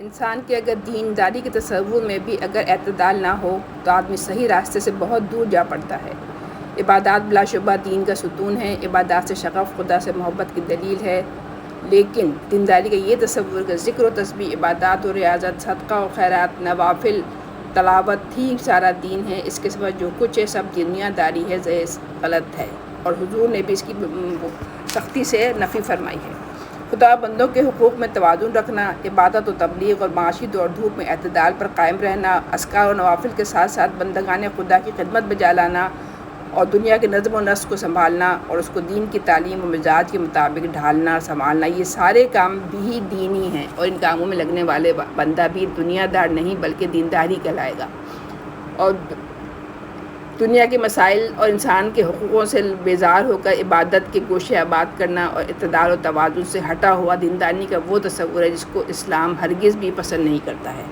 इंसान के अगर दीनदारी के तसव्वुर में भी अगर एतदाल ना हो तो आदमी सही रास्ते से बहुत दूर जा पड़ता है। इबादत बिलाशुबा दीन का सुतून है। इबादत से शग़फ़ खुदा से मोहब्बत की दलील है। लेकिन दीनदारी का ये तसव्वुर कि ज़िक्र व तस्बीह, इबादत और रियाज़त, सदका और खैरात, नवाफिल, तलावत ही सारा दीन है। इसके सिवा जो कुछ है सब दुनियादारी है, गलत है। और हुजूर ने भी इसकी सख्ती से नफ़ी फरमाई है। खुदा बंदों के हुकूक़ में तवाज़ुन रखना, इबादत और तबलीग और माशी दौड़ धूप में एतदाल पर कायम रहना, अस्कार और नवाफिल के साथ साथ बंदगाने खुदा की खिदमत बजा लाना और दुनिया के नज़्म व नस्क को संभालना और उसको दीन की तालीम और मिजाज के मुताबिक ढालना संभालना, ये सारे काम भी दीनी हैं। और इन कामों में लगने वाले बंदा भी दुनियादार नहीं बल्कि दीनदार ही कहलाएगा। और दुनिया के मसाइल और इंसान के हुकूक़ों से बेजार होकर इबादत के गोशे आबाद करना और इत्तदाल और तवाज़ुन से हटा हुआ दीनदारी का वो तसव्वुर है जिसको इस्लाम हरगिज़ भी पसंद नहीं करता है।